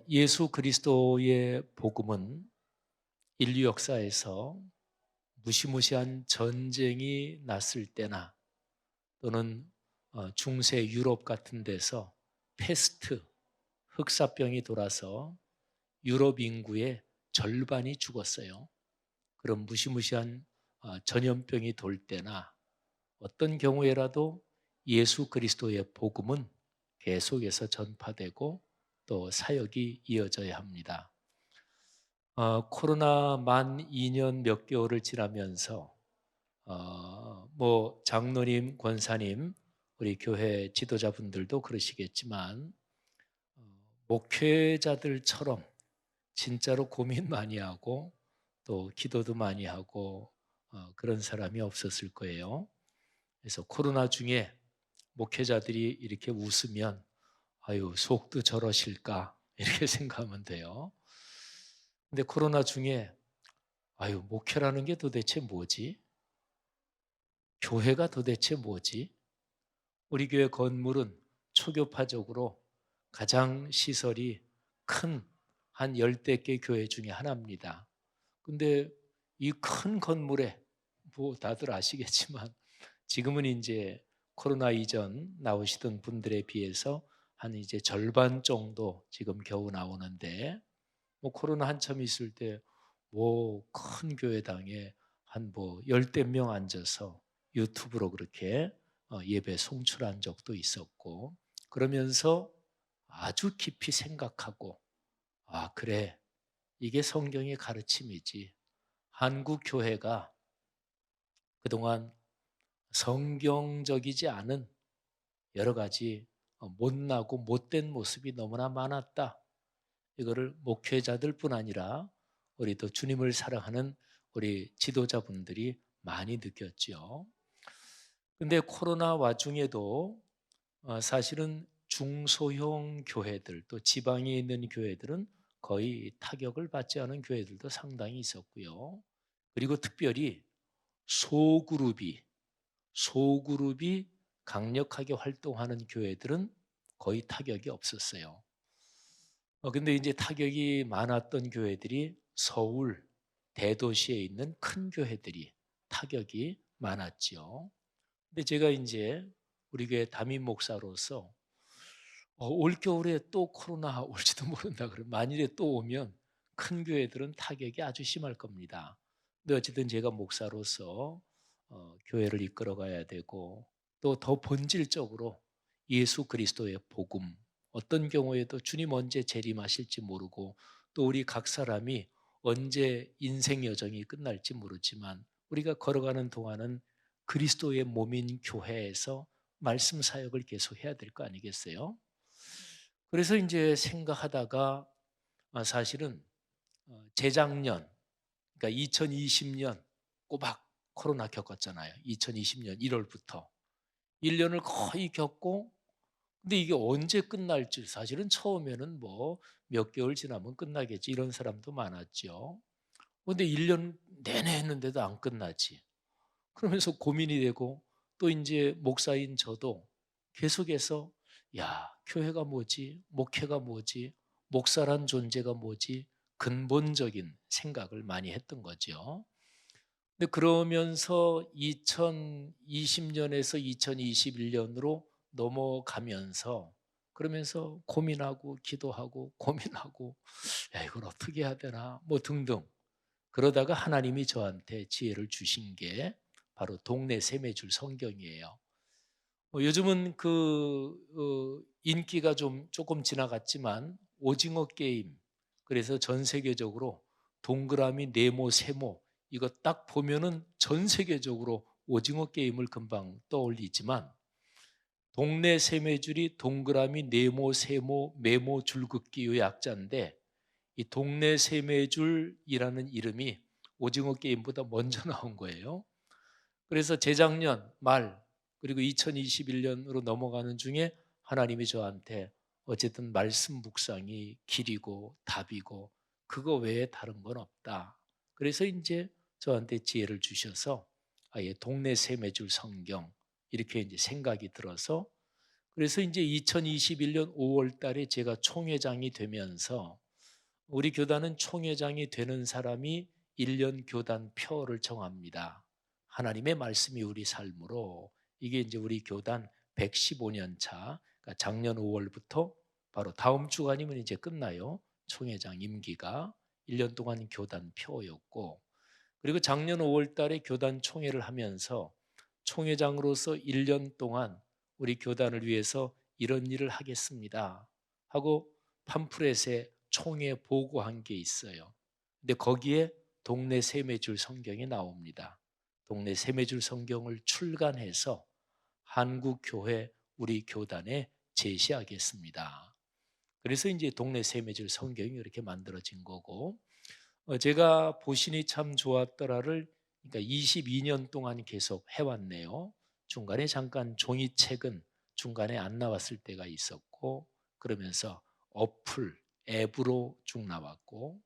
예수 그리스도의 복음은 인류 역사에서 무시무시한 전쟁이 났을 때나 또는 중세 유럽 같은 데서 패스트, 흑사병이 돌아서 유럽 인구의 절반이 죽었어요. 그런 무시무시한 전염병이 돌 때나 어떤 경우에라도 예수 그리스도의 복음은 계속해서 전파되고 또 사역이 이어져야 합니다. 코로나 만 2년 몇 개월을 지나면서 장로님, 권사님, 우리 교회 지도자분들도 그러시겠지만 어, 목회자들처럼 진짜로 고민 많이 하고 또 기도도 많이 하고 그런 사람이 없었을 거예요. 그래서 코로나 중에 목회자들이 이렇게 웃으면 아유 속도 저러실까 이렇게 생각하면 돼요. 근데 코로나 중에 아유, 목회라는 게 도대체 뭐지? 교회가 도대체 뭐지? 우리 교회 건물은 초교파적으로 가장 시설이 큰 한 열대 개 교회 중에 하나입니다. 근데 이 큰 건물에 다들 아시겠지만 지금은 이제 코로나 이전 나오시던 분들에 비해서 한 이제 절반 정도 지금 겨우 나오는데 코로나 한참 있을 때 큰 교회당에 한 열댓 명 앉아서 유튜브로 그렇게 예배 송출한 적도 있었고 그러면서 아주 깊이 생각하고 그래 이게 성경의 가르침이지 한국 교회가 그동안 성경적이지 않은 여러 가지 못나고 못된 모습이 너무나 많았다. 이거를 목회자들뿐 아니라 우리 또 주님을 사랑하는 우리 지도자분들이 많이 느꼈죠. 근데 코로나 와중에도 사실은 중소형 교회들 또 지방에 있는 교회들은 거의 타격을 받지 않은 교회들도 상당히 있었고요. 그리고 특별히 소그룹이 소그룹이 강력하게 활동하는 교회들은 거의 타격이 없었어요. 근데 이제 타격이 많았던 교회들이 서울, 대도시에 있는 큰 교회들이 타격이 많았죠. 근데 제가 이제 우리 교회 담임 목사로서 올겨울에 또 코로나 올지도 모른다 그러면 만일에 또 오면 큰 교회들은 타격이 아주 심할 겁니다. 근데 어쨌든 제가 목사로서 교회를 이끌어 가야 되고 또 더 본질적으로 예수 그리스도의 복음 어떤 경우에도 주님 언제 재림하실지 모르고 또 우리 각 사람이 언제 인생 여정이 끝날지 모르지만 우리가 걸어가는 동안은 그리스도의 몸인 교회에서 말씀 사역을 계속 해야 될 거 아니겠어요? 그래서 이제 생각하다가 사실은 재작년 그러니까 2020년 꼬박 코로나 겪었잖아요. 2020년 1월부터 1년을 거의 겪고 근데 이게 언제 끝날지 사실은 처음에는 몇 개월 지나면 끝나겠지 이런 사람도 많았죠. 근데 1년 내내 했는데도 안 끝나지. 그러면서 고민이 되고 또 이제 목사인 저도 계속해서 야, 교회가 뭐지? 목회가 뭐지? 목사란 존재가 뭐지? 근본적인 생각을 많이 했던 거죠. 근데 그러면서 2020년에서 2021년으로 넘어가면서 그러면서 고민하고 기도하고 고민하고 야, 이걸 어떻게 해야 되나 등등 그러다가 하나님이 저한테 지혜를 주신 게 바로 동네 세매줄 성경이에요. 요즘은 인기가 조금 지나갔지만 오징어 게임 그래서 전 세계적으로 동그라미 네모 세모 이거 딱 보면은 전 세계적으로 오징어 게임을 금방 떠올리지만 동네 세매줄이 동그라미 네모 세모 메모 줄긋기의 약자인데 이 동네 세매줄이라는 이름이 오징어 게임보다 먼저 나온 거예요. 그래서 재작년 말 그리고 2021년으로 넘어가는 중에 하나님이 저한테 어쨌든 말씀 묵상이 길이고 답이고 그거 외에 다른 건 없다. 그래서 이제 저한테 지혜를 주셔서 아예 동네 세매줄 성경 이렇게 이제 생각이 들어서 그래서 이제 2021년 5월 달에 제가 총회장이 되면서 우리 교단은 총회장이 되는 사람이 1년 교단 표를 정합니다. 하나님의 말씀이 우리 삶으로 이게 이제 우리 교단 115년 차, 그러니까 작년 5월부터 바로 다음 주간이면 이제 끝나요. 총회장 임기가 1년 동안 교단 표였고, 그리고 작년 5월 달에 교단 총회를 하면서 총회장으로서 1년 동안 우리 교단을 위해서 이런 일을 하겠습니다 하고 팜프렛에 총회 보고한 게 있어요. 근데 거기에 동네 세매줄 성경이 나옵니다. 동네 세매줄 성경을 출간해서 한국 교회 우리 교단에 제시하겠습니다. 그래서 이제 동네 세매줄 성경이 이렇게 만들어진 거고, 제가 보신이 참 좋았더라를 그러니까 22년 동안 계속 해왔네요. 중간에 잠깐 종이책은 중간에 안 나왔을 때가 있었고, 그러면서 어플, 앱으로 쭉 나왔고,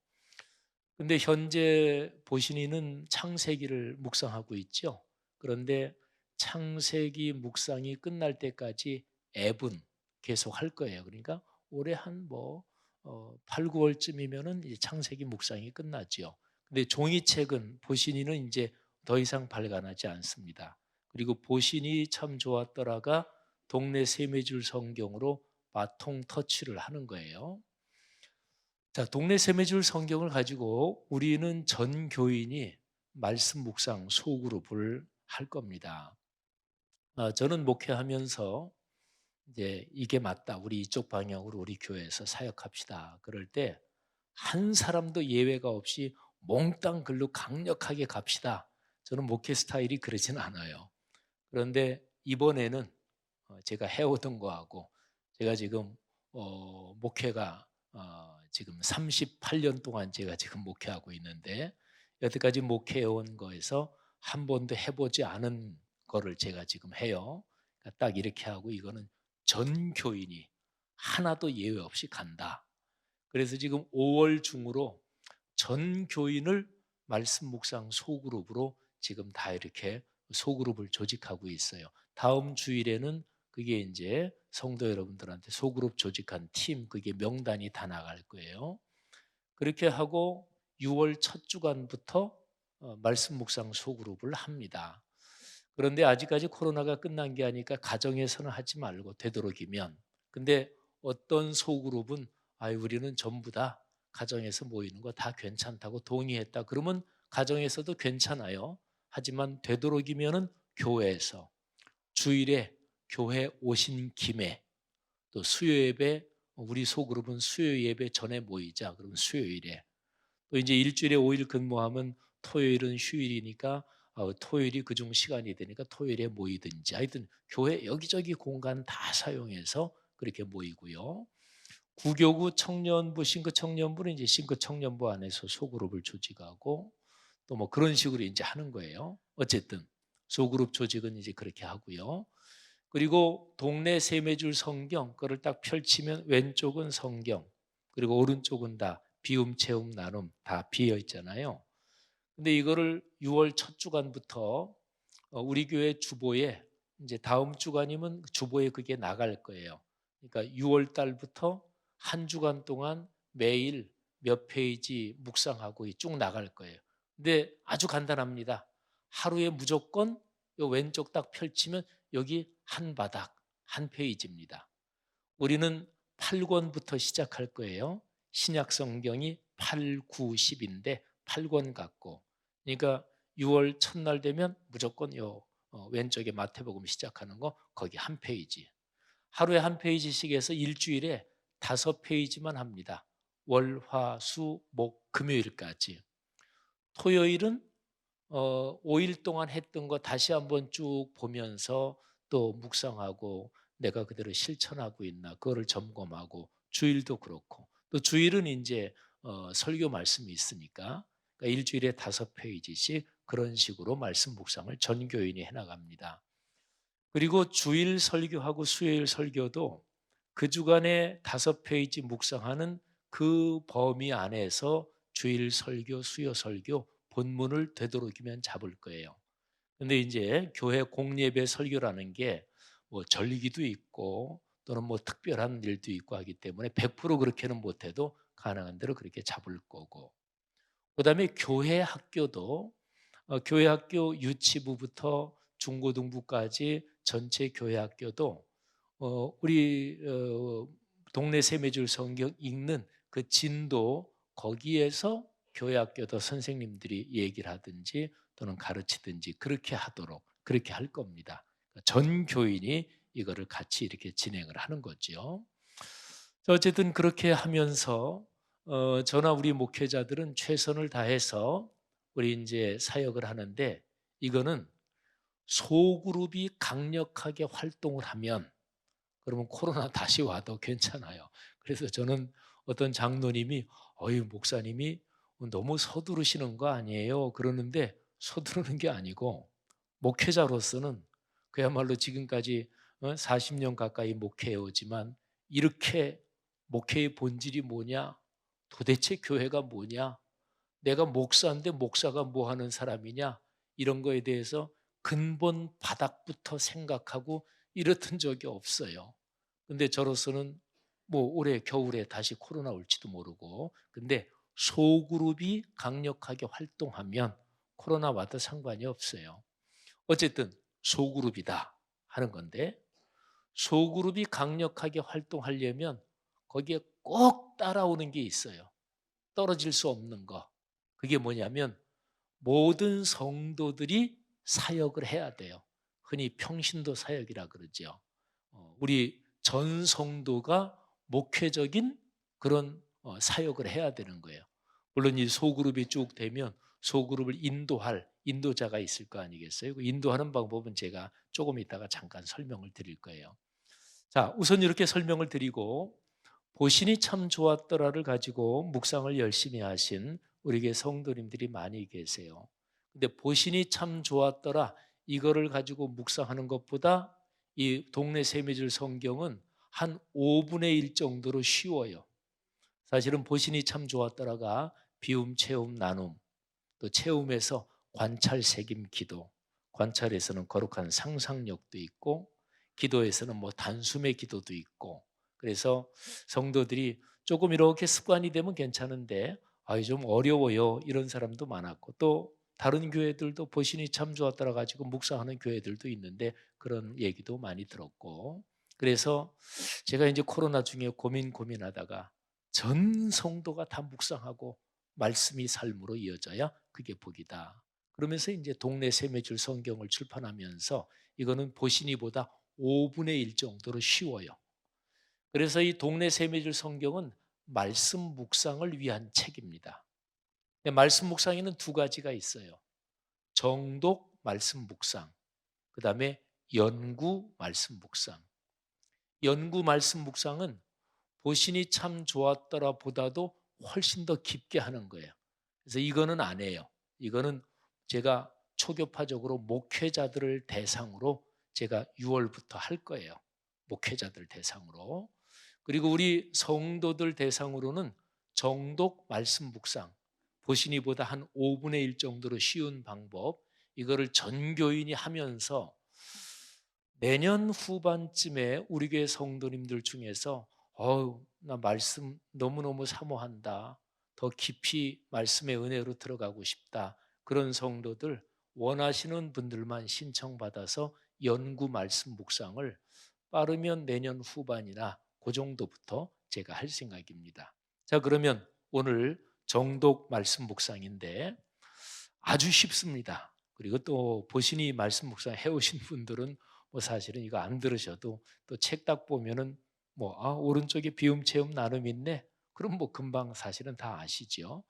근데 현재 보신이는 창세기를 묵상하고 있죠. 그런데 창세기 묵상이 끝날 때까지 앱은 계속 할 거예요. 그러니까 올해 한 8, 9월쯤이면은 이제 창세기 묵상이 끝나죠. 근데 종이책은 보신이는 이제 더 이상 발간하지 않습니다. 그리고 보신이 참 좋았더라가 동네 세매줄 성경으로 바통 터치를 하는 거예요. 자, 동네 세매줄 성경을 가지고 우리는 전 교인이 말씀 묵상 소그룹을 할 겁니다. 저는 목회하면서 이제 이게 맞다. 우리 이쪽 방향으로 우리 교회에서 사역합시다. 그럴 때 한 사람도 예외가 없이 몽땅 글로 강력하게 갑시다. 저는 목회 스타일이 그러진 않아요. 그런데 이번에는 제가 해오던 거하고 제가 지금 목회가 지금 38년 동안 제가 지금 목회하고 있는데 여태까지 목회해온 거에서 한 번도 해보지 않은 거를 제가 지금 해요. 그러니까 딱 이렇게 하고 이거는 전 교인이 하나도 예외 없이 간다. 그래서 지금 5월 중으로 전 교인을 말씀 묵상 소그룹으로 지금 다 이렇게 소그룹을 조직하고 있어요. 다음 주일에는 그게 이제 성도 여러분들한테 소그룹 조직한 팀, 그게 명단이 다 나갈 거예요. 그렇게 하고 6월 첫 주간부터 말씀 묵상 소그룹을 합니다. 그런데 아직까지 코로나가 끝난 게 아니까 가정에서는 하지 말고 되도록이면. 근데 어떤 소그룹은 우리는 전부 다 가정에서 모이는 거 다 괜찮다고 동의했다. 그러면 가정에서도 괜찮아요. 하지만 되도록이면은 교회에서 주일에 교회 오신 김에 또 수요 예배, 우리 소그룹은 수요 예배 전에 모이자. 그러면 수요일에 또 이제 일주일에 5일 근무하면 토요일은 휴일이니까 토요일이 그중 시간이 되니까 토요일에 모이든지 하여튼 교회 여기저기 공간 다 사용해서 그렇게 모이고요. 구교구 청년부, 싱크 청년부는 이제 싱크 청년부 안에서 소그룹을 조직하고 또 뭐 그런 식으로 이제 하는 거예요. 어쨌든 소그룹 조직은 이제 그렇게 하고요. 그리고 동네 세매줄 성경 그걸 딱 펼치면 왼쪽은 성경 그리고 오른쪽은 다 비움 채움 나눔 다 비어 있잖아요. 근데 이거를 6월 첫 주간부터 우리 교회 주보에 이제 다음 주간이면 주보에 그게 나갈 거예요. 그러니까 6월 달부터 한 주간 동안 매일 몇 페이지 묵상하고 쭉 나갈 거예요. 근데 아주 간단합니다. 하루에 무조건 요 왼쪽 딱 펼치면 여기 한 바닥 한 페이지입니다. 우리는 8권부터 시작할 거예요. 신약 성경이 8, 9, 10인데 8권 갖고 그러니까 6월 첫날 되면 무조건 요 왼쪽에 마태복음 시작하는 거 거기 한 페이지. 하루에 한 페이지씩 해서 일주일에 5페이지만 합니다. 월, 화, 수, 목, 금요일까지. 토요일은 5일 동안 했던 거 다시 한번 쭉 보면서 또 묵상하고 내가 그대로 실천하고 있나 그거를 점검하고 주일도 그렇고 또 주일은 이제 설교 말씀이 있으니까 그러니까 일주일에 5페이지씩 그런 식으로 말씀 묵상을 전 교인이 해나갑니다. 그리고 주일 설교하고 수요일 설교도 그 주간에 5페이지 묵상하는 그 범위 안에서 주일 설교, 수요 설교 본문을 되도록이면 잡을 거예요. 근데 이제 교회 공예배 설교라는 게 뭐 절기도 있고 또는 뭐 특별한 일도 있고 하기 때문에 100% 그렇게는 못해도 가능한 대로 그렇게 잡을 거고, 그다음에 교회 학교도 교회 학교 유치부부터 중고등부까지 전체 교회 학교도 우리 동네 세매줄 성경 읽는 그 진도, 거기에서 교회 학교도 선생님들이 얘기를 하든지 또는 가르치든지 그렇게 하도록 그렇게 할 겁니다. 전 교인이 이거를 같이 이렇게 진행을 하는 거죠. 어쨌든 그렇게 하면서 저나 우리 목회자들은 최선을 다해서 우리 이제 사역을 하는데, 이거는 소그룹이 강력하게 활동을 하면 그러면 코로나 다시 와도 괜찮아요. 그래서 저는 어떤 장로님이 어이 목사님이 너무 서두르시는 거 아니에요? 그러는데 서두르는 게 아니고, 목회자로서는 그야말로 지금까지 40년 가까이 목회해 오지만 이렇게 목회의 본질이 뭐냐? 도대체 교회가 뭐냐? 내가 목사인데 목사가 뭐 하는 사람이냐? 이런 거에 대해서 근본 바닥부터 생각하고 이랬던 적이 없어요. 근데 저로서는 뭐 올해 겨울에 다시 코로나 올지도 모르고, 근데 소그룹이 강력하게 활동하면 코로나 와도 상관이 없어요. 어쨌든 소그룹이다 하는 건데, 소그룹이 강력하게 활동하려면 거기에 꼭 따라오는 게 있어요. 떨어질 수 없는 거. 그게 뭐냐면 모든 성도들이 사역을 해야 돼요. 흔히 평신도 사역이라 그러죠. 우리 전 성도가 목회적인 그런 사역을 해야 되는 거예요. 물론 이 소그룹이 쭉 되면 소그룹을 인도할 인도자가 있을 거 아니겠어요? 그 인도하는 방법은 제가 조금 이따가 잠깐 설명을 드릴 거예요. 자, 우선 이렇게 설명을 드리고, 보신이 참 좋았더라를 가지고 묵상을 열심히 하신 우리 교회 성도님들이 많이 계세요. 근데 보신이 참 좋았더라 이거를 가지고 묵상하는 것보다 이 동네 세미줄 성경은 한 5분의 1 정도로 쉬워요. 사실은 보신이 참 좋았더라가 비움, 체험, 나눔, 또 체험에서 관찰, 새김, 기도, 관찰에서는 거룩한 상상력도 있고, 기도에서는 뭐 단숨의 기도도 있고, 그래서 성도들이 조금 이렇게 습관이 되면 괜찮은데 좀 어려워요 이런 사람도 많았고, 또 다른 교회들도 보신이 참 좋았더라 가지고 묵상하는 교회들도 있는데 그런 얘기도 많이 들었고, 그래서 제가 이제 코로나 중에 고민하다가 전 성도가 다 묵상하고 말씀이 삶으로 이어져야 그게 복이다. 그러면서 이제 동네 세매줄 성경을 출판하면서 이거는 보신이보다 5분의 1 정도로 쉬워요. 그래서 이 동네 세매줄 성경은 말씀 묵상을 위한 책입니다. 말씀 묵상에는 두 가지가 있어요. 정독 말씀 묵상, 그 다음에 연구 말씀 묵상. 연구 말씀 묵상은 보신이 참 좋았더라 보다도 훨씬 더 깊게 하는 거예요. 그래서 이거는 안 해요. 이거는 제가 초교파적으로 목회자들을 대상으로 제가 6월부터 할 거예요. 목회자들 대상으로. 그리고 우리 성도들 대상으로는 정독 말씀 묵상, 보신이보다 한 5분의 1 정도로 쉬운 방법, 이거를 전 교인이 하면서 내년 후반쯤에 우리 교회 성도님들 중에서 나 말씀 너무너무 사모한다, 더 깊이 말씀의 은혜로 들어가고 싶다, 그런 성도들 원하시는 분들만 신청받아서 연구 말씀 묵상을 빠르면 내년 후반이나 그 정도부터 제가 할 생각입니다. 자, 그러면 오늘 정독 말씀 묵상인데 아주 쉽습니다. 그리고 또 보신이 말씀 묵상 해오신 분들은 뭐 사실은 이거 안 들으셔도 또 책 딱 보면은 뭐 오른쪽에 비움 체험 나눔 있네. 그럼 뭐 금방 사실은 다 아시죠.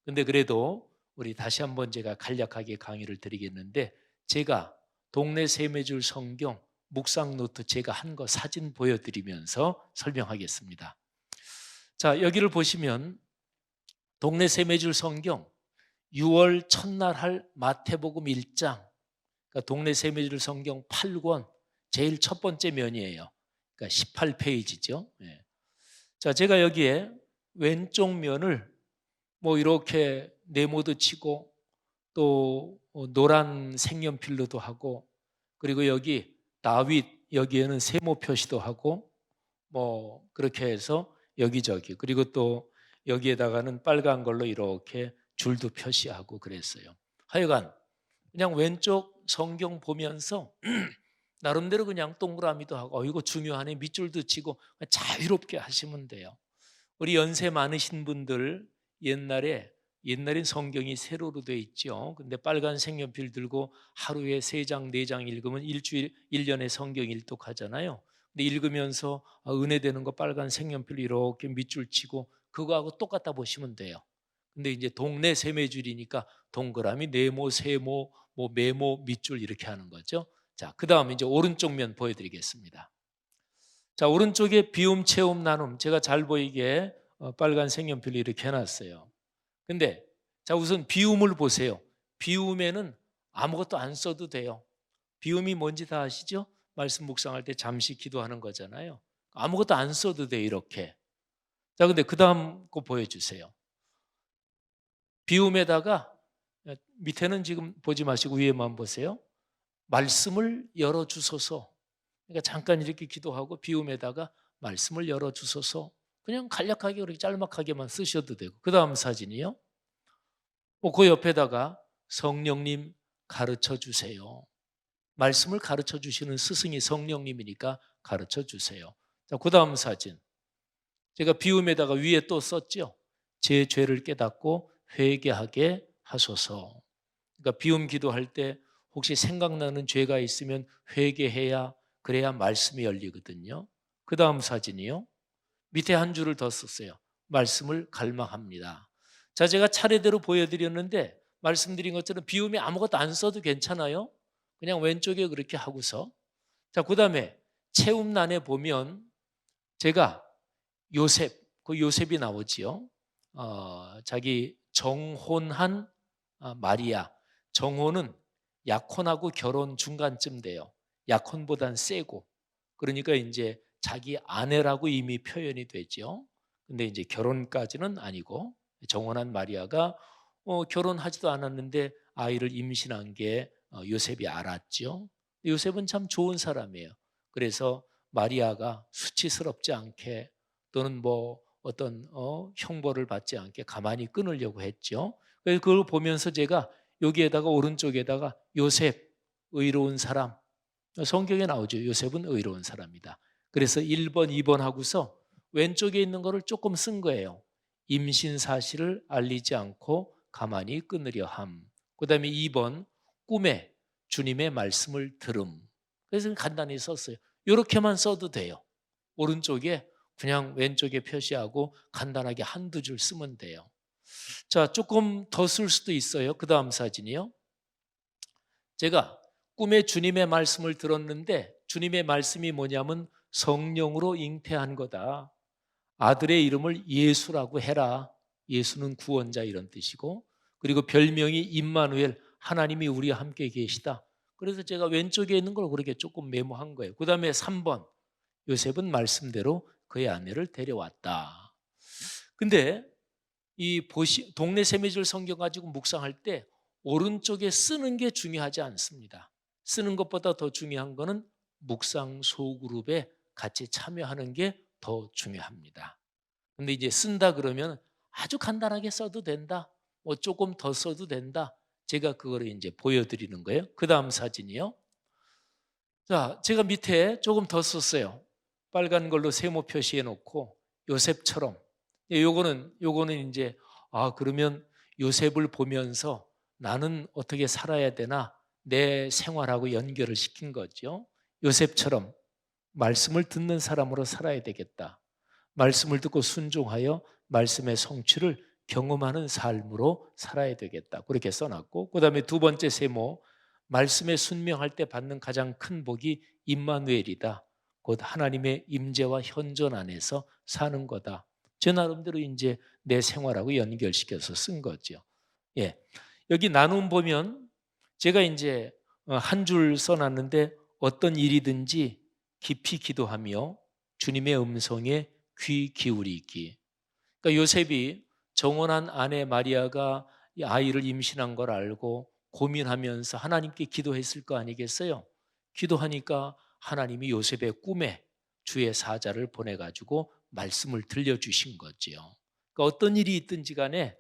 근데 그래도 우리 다시 한번 제가 간략하게 강의를 드리겠는데, 제가 동네 세매줄 성경 묵상 노트 제가 한 거 사진 보여드리면서 설명하겠습니다. 자, 여기를 보시면 동네 세매줄 성경 6월 첫날 할 마태복음 1장, 그러니까 동네 세미줄 성경 8권 제일 첫 번째 면이에요. 그러니까 18페이지죠. 예. 자, 제가 여기에 왼쪽 면을 뭐 이렇게 네모도 치고 또 노란 색연필로도 하고, 그리고 여기 다윗 여기에는 세모 표시도 하고 뭐 그렇게 해서 여기저기, 그리고 또 여기에다가는 빨간 걸로 이렇게 줄도 표시하고 그랬어요. 하여간 그냥 왼쪽 성경 보면서 나름대로 그냥 동그라미도 하고 이거 중요하네 밑줄도 치고 자유롭게 하시면 돼요. 우리 연세 많으신 분들 옛날엔 성경이 세로로 돼 있죠. 근데 빨간 색연필 들고 하루에 3장 4장 읽으면 일주일 1년에 성경 일독하잖아요. 근데 읽으면서 은혜 되는 거 빨간 색연필로 이렇게 밑줄 치고 그거하고 똑같다 보시면 돼요. 근데 이제 동네 세매줄이니까 동그라미, 네모, 세모, 뭐 메모, 밑줄 이렇게 하는 거죠. 자, 그다음 이제 오른쪽 면 보여드리겠습니다. 자, 오른쪽에 비움, 채움, 나눔. 제가 잘 보이게 빨간 색연필로 이렇게 해놨어요. 근데 자, 우선 비움을 보세요. 비움에는 아무것도 안 써도 돼요. 비움이 뭔지 다 아시죠? 말씀 묵상할 때 잠시 기도하는 거잖아요. 아무것도 안 써도 돼 이렇게. 자, 근데 그 다음 거 보여주세요. 비움에다가 밑에는 지금 보지 마시고 위에만 보세요. 말씀을 열어주소서. 그러니까 잠깐 이렇게 기도하고 비움에다가 말씀을 열어주소서. 그냥 간략하게 그렇게 짤막하게만 쓰셔도 되고. 그 다음 사진이요. 그 옆에다가 성령님 가르쳐 주세요. 말씀을 가르쳐 주시는 스승이 성령님이니까 가르쳐 주세요. 자, 그 다음 사진. 제가 비움에다가 위에 또 썼죠. 제 죄를 깨닫고 회개하게 하소서. 그러니까 비움 기도할 때 혹시 생각나는 죄가 있으면 회개해야 그래야 말씀이 열리거든요. 그 다음 사진이요. 밑에 한 줄을 더 썼어요. 말씀을 갈망합니다. 자, 제가 차례대로 보여드렸는데 말씀드린 것처럼 비움이 아무것도 안 써도 괜찮아요. 그냥 왼쪽에 그렇게 하고서. 자, 그 다음에 체움란에 보면 제가 요셉, 그 요셉이 나오지요. 자기 정혼한 마리아. 정혼은 약혼하고 결혼 중간쯤 돼요. 약혼보단 세고. 그러니까 이제 자기 아내라고 이미 표현이 되죠. 근데 이제 결혼까지는 아니고 정혼한 마리아가 결혼하지도 않았는데 아이를 임신한 게 요셉이 알았죠. 요셉은 참 좋은 사람이에요. 그래서 마리아가 수치스럽지 않게 또는 뭐 어떤 형벌을 받지 않게 가만히 끊으려고 했죠. 그래서 그걸 보면서 제가 여기에다가 오른쪽에다가 요셉 의로운 사람, 성경에 나오죠. 요셉은 의로운 사람이다. 그래서 1번, 2번 하고서 왼쪽에 있는 거를 조금 쓴 거예요. 임신 사실을 알리지 않고 가만히 끊으려 함. 그다음에 2번 꿈에 주님의 말씀을 들음. 그래서 간단히 썼어요. 이렇게만 써도 돼요. 오른쪽에 그냥 왼쪽에 표시하고 간단하게 한두 줄 쓰면 돼요. 자, 조금 더 쓸 수도 있어요. 그 다음 사진이요. 제가 꿈에 주님의 말씀을 들었는데 주님의 말씀이 뭐냐면 성령으로 잉태한 거다. 아들의 이름을 예수라고 해라. 예수는 구원자 이런 뜻이고, 그리고 별명이 임마누엘, 하나님이 우리와 함께 계시다. 그래서 제가 왼쪽에 있는 걸 그렇게 조금 메모한 거예요. 그 다음에 3번 요셉은 말씀대로 그의 아내를 데려왔다. 근데 이 동네 세미줄 성경 가지고 묵상할 때 오른쪽에 쓰는 게 중요하지 않습니다. 쓰는 것보다 더 중요한 거는 묵상 소그룹에 같이 참여하는 게 더 중요합니다. 근데 이제 쓴다 그러면 아주 간단하게 써도 된다. 뭐 조금 더 써도 된다. 제가 그거를 이제 보여드리는 거예요. 그 다음 사진이요. 자, 제가 밑에 조금 더 썼어요. 빨간 걸로 세모 표시해 놓고 요셉처럼. 요거는 이제 그러면 요셉을 보면서 나는 어떻게 살아야 되나 내 생활하고 연결을 시킨 거죠. 요셉처럼 말씀을 듣는 사람으로 살아야 되겠다. 말씀을 듣고 순종하여 말씀의 성취를 경험하는 삶으로 살아야 되겠다. 그렇게 써놨고, 그 다음에 두 번째 세모, 말씀에 순명할 때 받는 가장 큰 복이 임마누엘이다. 곧 하나님의 임재와 현존 안에서 사는 거다. 제 나름대로 이제 내 생활하고 연결시켜서 쓴 거죠. 예. 여기 나눔 보면 제가 이제 한 줄 써놨는데 어떤 일이든지 깊이 기도하며 주님의 음성에 귀 기울이기. 그러니까 요셉이 정혼한 아내 마리아가 이 아이를 임신한 걸 알고 고민하면서 하나님께 기도했을 거 아니겠어요? 기도하니까 하나님이 요셉의 꿈에 주의 사자를 보내가지고 말씀을 들려주신 거지요. 그러니까 어떤 일이 있든지 간에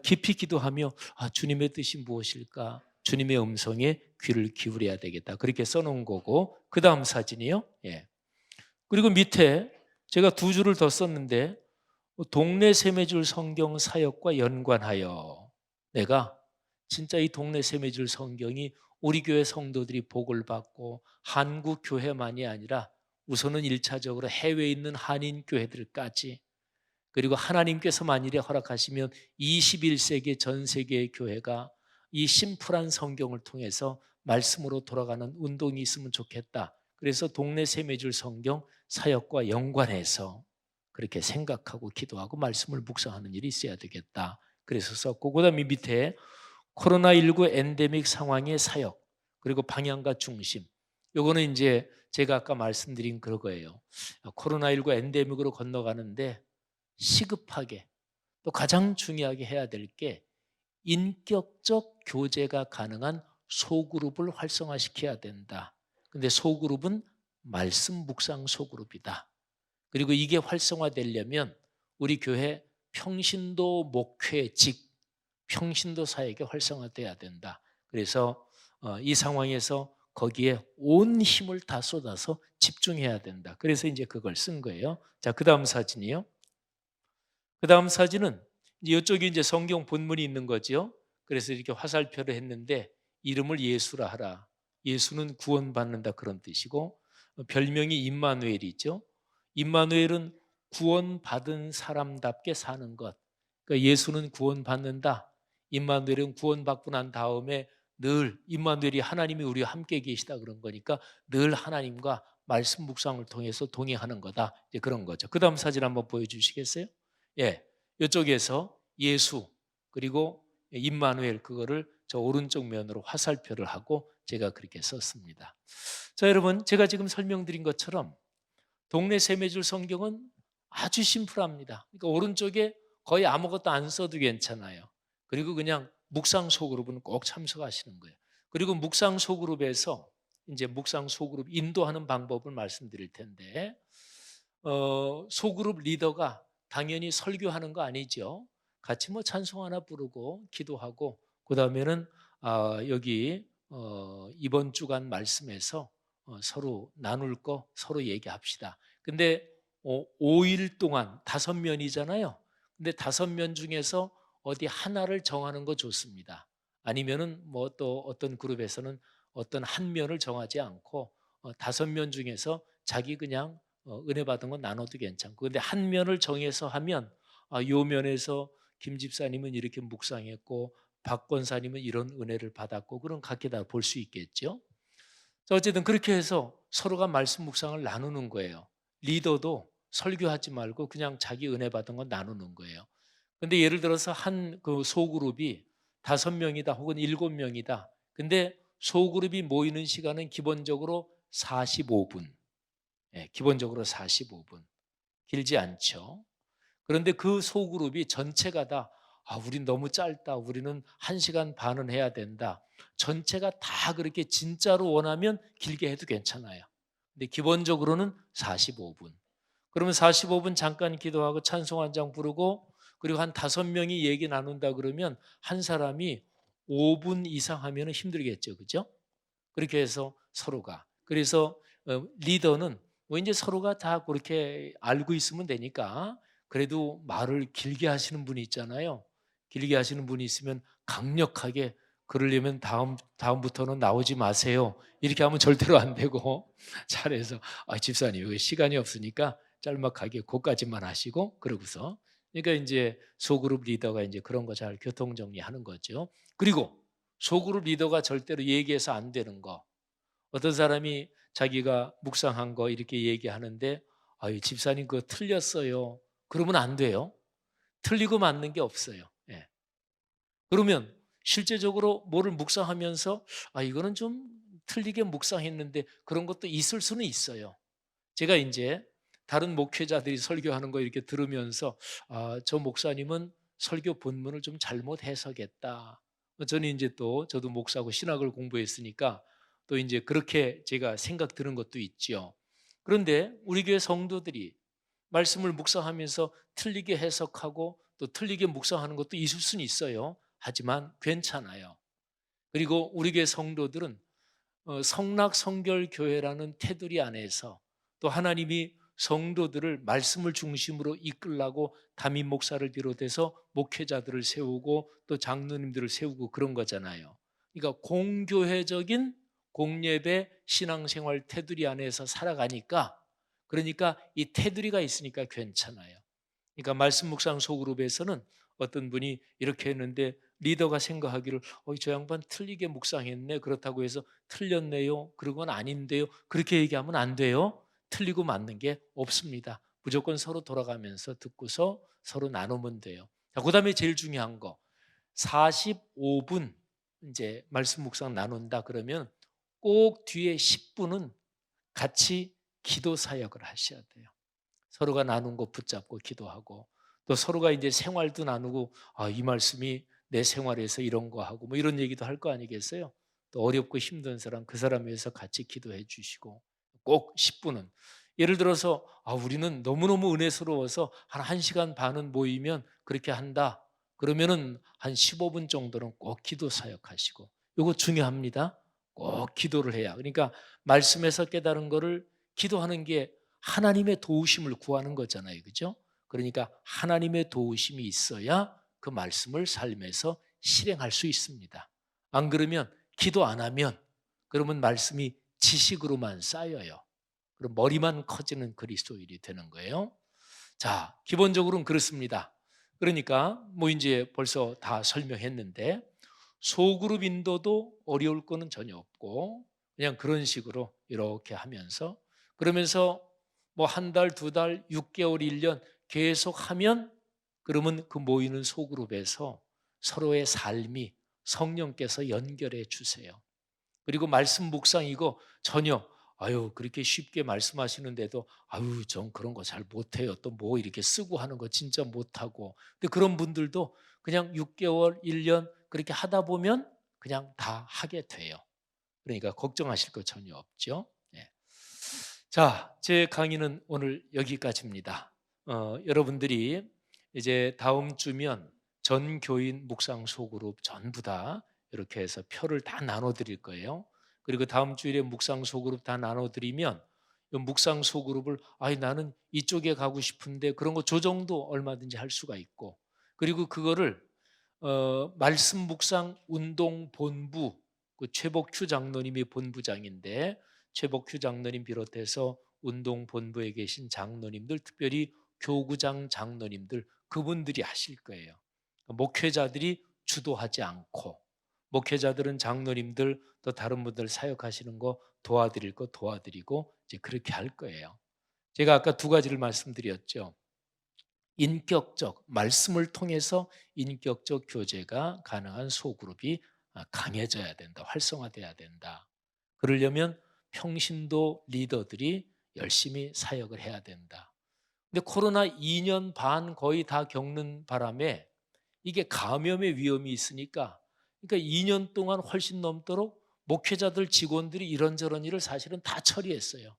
깊이 기도하며 주님의 뜻이 무엇일까? 주님의 음성에 귀를 기울여야 되겠다. 그렇게 써놓은 거고, 그 다음 사진이요. 예. 그리고 밑에 제가 두 줄을 더 썼는데, 동네 세매줄 성경 사역과 연관하여 내가 진짜 이 동네 세매줄 성경이 우리 교회 성도들이 복을 받고 한국 교회만이 아니라 우선은 1차적으로 해외에 있는 한인 교회들까지, 그리고 하나님께서 만일에 허락하시면 21세기 전 세계의 교회가 이 심플한 성경을 통해서 말씀으로 돌아가는 운동이 있으면 좋겠다. 그래서 동네 세매줄 성경 사역과 연관해서 그렇게 생각하고 기도하고 말씀을 묵상하는 일이 있어야 되겠다. 그래서 썼고, 그다음에 밑에 코로나19 엔데믹 상황의 사역, 그리고 방향과 중심. 요거는 이제 제가 아까 말씀드린 그거예요. 코로나19 엔데믹으로 건너가는데 시급하게 또 가장 중요하게 해야 될 게 인격적 교제가 가능한 소그룹을 활성화시켜야 된다. 근데 소그룹은 말씀 묵상 소그룹이다. 그리고 이게 활성화되려면 우리 교회 평신도 목회직, 평신도 사역이 활성화돼야 된다. 그래서 이 상황에서 거기에 온 힘을 다 쏟아서 집중해야 된다. 그래서 이제 그걸 쓴 거예요. 자, 그 다음 사진이요. 그 다음 사진은 이쪽에 이제 성경 본문이 있는 거죠. 그래서 이렇게 화살표를 했는데 이름을 예수라 하라. 예수는 구원받는다 그런 뜻이고, 별명이 임마누엘이죠. 임마누엘은 구원받은 사람답게 사는 것. 그러니까 예수는 구원받는다. 임마누엘은 구원받고 난 다음에 늘 임마누엘이 하나님이 우리와 함께 계시다 그런 거니까 늘 하나님과 말씀 묵상을 통해서 동행하는 거다. 이제 그런 거죠. 그 다음 사진 한번 보여주시겠어요? 예, 이쪽에서 예수 그리고 임마누엘, 그거를 저 오른쪽 면으로 화살표를 하고 제가 그렇게 썼습니다. 자, 여러분, 제가 지금 설명드린 것처럼 동네 세매줄 성경은 아주 심플합니다. 그러니까 오른쪽에 거의 아무것도 안 써도 괜찮아요. 그리고 그냥 묵상 소그룹은 꼭 참석하시는 거예요. 그리고 묵상 소그룹에서 이제 묵상 소그룹 인도하는 방법을 말씀드릴 텐데, 소그룹 리더가 당연히 설교하는 거 아니죠. 같이 뭐 찬송 하나 부르고 기도하고, 그 다음에는 여기 이번 주간 말씀에서 서로 나눌 거 서로 얘기합시다. 근데 5일 동안 5면이잖아요. 근데 5면 중에서 어디 하나를 정하는 거 좋습니다. 아니면은 뭐 또 어떤 그룹에서는 어떤 한 면을 정하지 않고 5면 중에서 자기 그냥 은혜 받은 건 나눠도 괜찮고, 근데 한 면을 정해서 하면 요 면에서 김 집사님은 이렇게 묵상했고 박 권사님은 이런 은혜를 받았고, 그런 각기 다 볼 수 있겠죠. 자, 어쨌든 그렇게 해서 서로가 말씀 묵상을 나누는 거예요. 리더도 설교하지 말고 그냥 자기 은혜 받은 건 나누는 거예요. 근데 예를 들어서 한 그 소그룹이 5명이다 혹은 7명이다. 근데 소그룹이 모이는 시간은 기본적으로 45분. 예, 기본적으로 45분. 길지 않죠. 그런데 그 소그룹이 전체가 다 우린 너무 짧다. 우리는 1시간 반은 해야 된다. 전체가 다 그렇게 진짜로 원하면 길게 해도 괜찮아요. 근데 기본적으로는 45분. 그러면 45분 잠깐 기도하고 찬송 한 장 부르고, 그리고 한 5명이 얘기 나눈다 그러면 한 사람이 5분 이상 하면 힘들겠죠. 그죠? 그렇게 해서 서로가. 그래서 리더는 뭐 이제 서로가 다 그렇게 알고 있으면 되니까 그래도 말을 길게 하시는 분이 있잖아요. 길게 하시는 분이 있으면 강력하게 그러려면 다음부터는 나오지 마세요. 이렇게 하면 절대로 안 되고 잘해서 집사님 왜 시간이 없으니까 짤막하게 그까지만 하시고 그러고서, 그러니까 이제 소그룹 리더가 이제 그런 거 잘 교통 정리하는 거죠. 그리고 소그룹 리더가 절대로 얘기해서 안 되는 거. 어떤 사람이 자기가 묵상한 거 이렇게 얘기하는데 집사님 그거 틀렸어요. 그러면 안 돼요. 틀리고 맞는 게 없어요. 예. 그러면 실제적으로 뭐를 묵상하면서 이거는 좀 틀리게 묵상했는데 그런 것도 있을 수는 있어요. 제가 이제 다른 목회자들이 설교하는 거 이렇게 들으면서 저 목사님은 설교 본문을 좀 잘못 해석했다. 저는 이제 또 저도 목사고 신학을 공부했으니까 또 이제 그렇게 제가 생각 드는 것도 있죠. 그런데 우리 교회 성도들이 말씀을 묵상하면서 틀리게 해석하고 또 틀리게 묵상하는 것도 있을 수는 있어요. 하지만 괜찮아요. 그리고 우리 교회 성도들은 성락성결교회라는 테두리 안에서 또 하나님이 성도들을 말씀을 중심으로 이끌라고 담임 목사를 비롯해서 목회자들을 세우고 또 장로님들을 세우고 그런 거잖아요. 그러니까 공교회적인 공예배 신앙생활 테두리 안에서 살아가니까, 그러니까 이 테두리가 있으니까 괜찮아요. 그러니까 말씀 묵상 소그룹에서는 어떤 분이 이렇게 했는데 리더가 생각하기를 저 양반 틀리게 묵상했네. 그렇다고 해서 틀렸네요. 그건 아닌데요. 그렇게 얘기하면 안 돼요. 틀리고 맞는 게 없습니다. 무조건 서로 돌아가면서 듣고서 서로 나누면 돼요. 자, 그다음에 제일 중요한 거. 45분 이제 말씀 묵상 나눈다 그러면 꼭 뒤에 10분은 같이 기도 사역을 하셔야 돼요. 서로가 나눈 거 붙잡고 기도하고 또 서로가 이제 생활도 나누고 이 말씀이 내 생활에서 이런 거 하고 뭐 이런 얘기도 할 거 아니겠어요? 또 어렵고 힘든 사람 그 사람 위해서 같이 기도해 주시고 꼭 10분은 예를 들어서 우리는 너무너무 은혜스러워서 한 1시간 반은 모이면 그렇게 한다. 그러면은 한 15분 정도는 꼭 기도 사역하시고 이거 중요합니다. 꼭 기도를 해야. 그러니까 말씀에서 깨달은 거를 기도하는 게 하나님의 도우심을 구하는 거잖아요. 그죠? 그러니까 하나님의 도우심이 있어야 그 말씀을 삶에서 실행할 수 있습니다. 안 그러면 기도 안 하면 그러면 말씀이 지식으로만 쌓여요. 그럼 머리만 커지는 그리스도인이 되는 거예요. 자, 기본적으로는 그렇습니다. 그러니까 뭐 이제 벌써 다 설명했는데 소그룹 인도도 어려울 거는 전혀 없고 그냥 그런 식으로 이렇게 하면서 그러면서 뭐 한 달, 두 달, 6개월, 1년 계속 하면 그러면 그 모이는 소그룹에서 서로의 삶이 성령께서 연결해 주세요. 그리고 말씀 묵상이고 전혀 그렇게 쉽게 말씀하시는데도 전 그런 거 잘 못해요. 또 뭐 이렇게 쓰고 하는 거 진짜 못하고. 근데 그런 분들도 그냥 6개월, 1년 그렇게 하다 보면 그냥 다 하게 돼요. 그러니까 걱정하실 거 전혀 없죠. 예. 자, 제 강의는 오늘 여기까지입니다. 여러분들이 이제 다음 주면 전 교인 묵상 소그룹 전부 다 이렇게 해서 표를 다 나눠 드릴 거예요. 그리고 다음 주일에 묵상 소그룹 다 나눠 드리면 이 묵상 소그룹을 나는 이쪽에 가고 싶은데 그런 거 조정도 얼마든지 할 수가 있고 그리고 그거를 말씀 묵상 운동 본부 그 최복규 장로님이 본부장인데 최복규 장로님 비롯해서 운동 본부에 계신 장로님들 특별히 교구장 장로님들 그분들이 하실 거예요. 목회자들이 주도하지 않고 목회자들은 장로님들 또 다른 분들 사역하시는 거 도와드릴 거 도와드리고 이제 그렇게 할 거예요. 제가 아까 두 가지를 말씀드렸죠. 인격적 말씀을 통해서 인격적 교제가 가능한 소그룹이 강해져야 된다. 활성화돼야 된다. 그러려면 평신도 리더들이 열심히 사역을 해야 된다. 근데 코로나 2년 반 거의 다 겪는 바람에 이게 감염의 위험이 있으니까 그러니까 2년 동안 훨씬 넘도록 목회자들 직원들이 이런저런 일을 사실은 다 처리했어요.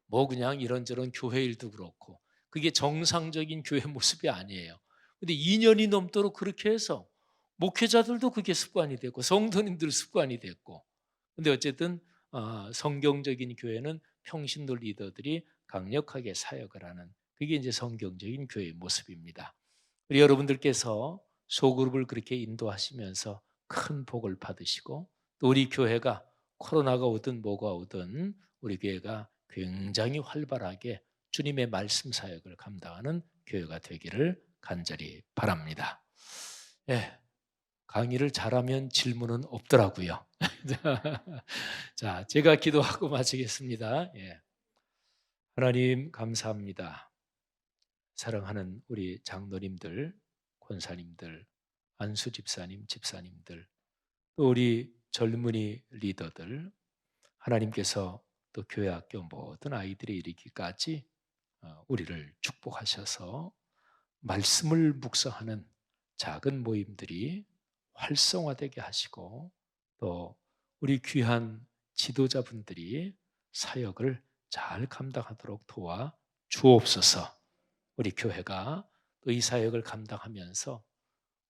뭐 그냥 이런저런 교회 일도 그렇고 그게 정상적인 교회 모습이 아니에요. 근데 2년이 넘도록 그렇게 해서 목회자들도 그게 습관이 됐고 성도님들 습관이 됐고 근데 어쨌든 성경적인 교회는 평신도 리더들이 강력하게 사역을 하는 그게 이제 성경적인 교회의 모습입니다. 우리 여러분들께서 소그룹을 그렇게 인도하시면서 큰 복을 받으시고 또 우리 교회가 코로나가 오든 뭐가 오든 우리 교회가 굉장히 활발하게 주님의 말씀 사역을 감당하는 교회가 되기를 간절히 바랍니다. 예, 강의를 잘하면 질문은 없더라고요. 자, 제가 기도하고 마치겠습니다. 예. 하나님 감사합니다. 사랑하는 우리 장로님들, 권사님들, 안수 집사님, 집사님들, 또 우리 젊은이 리더들, 하나님께서 또 교회 학교 모든 아이들에 이르기까지 우리를 축복하셔서 말씀을 묵상하는 작은 모임들이 활성화되게 하시고 또 우리 귀한 지도자분들이 사역을 잘 감당하도록 도와 주옵소서. 우리 교회가 또 이 사역을 감당하면서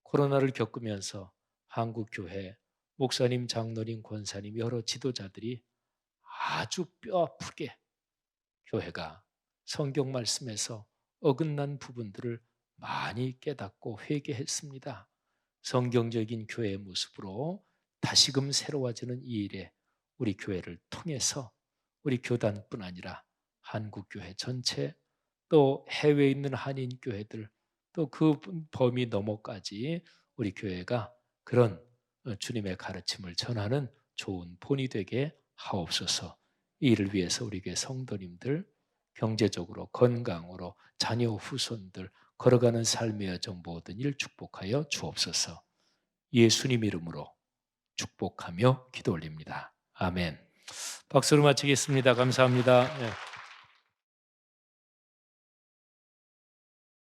코로나를 겪으면서 한국교회 목사님, 장로님, 권사님 여러 지도자들이 아주 뼈아프게 교회가 성경 말씀에서 어긋난 부분들을 많이 깨닫고 회개했습니다. 성경적인 교회의 모습으로 다시금 새로워지는 이 일에 우리 교회를 통해서 우리 교단뿐 아니라 한국교회 전체 또 해외에 있는 한인교회들 또 그 범위 너머까지 우리 교회가 그런 주님의 가르침을 전하는 좋은 본이 되게 하옵소서. 이 일을 위해서 우리 교회 성도님들 경제적으로 건강으로 자녀 후손들 걸어가는 삶의 여정 모든 일 축복하여 주옵소서. 예수님 이름으로 축복하며 기도 올립니다. 아멘. 박수로 마치겠습니다. 감사합니다. 네.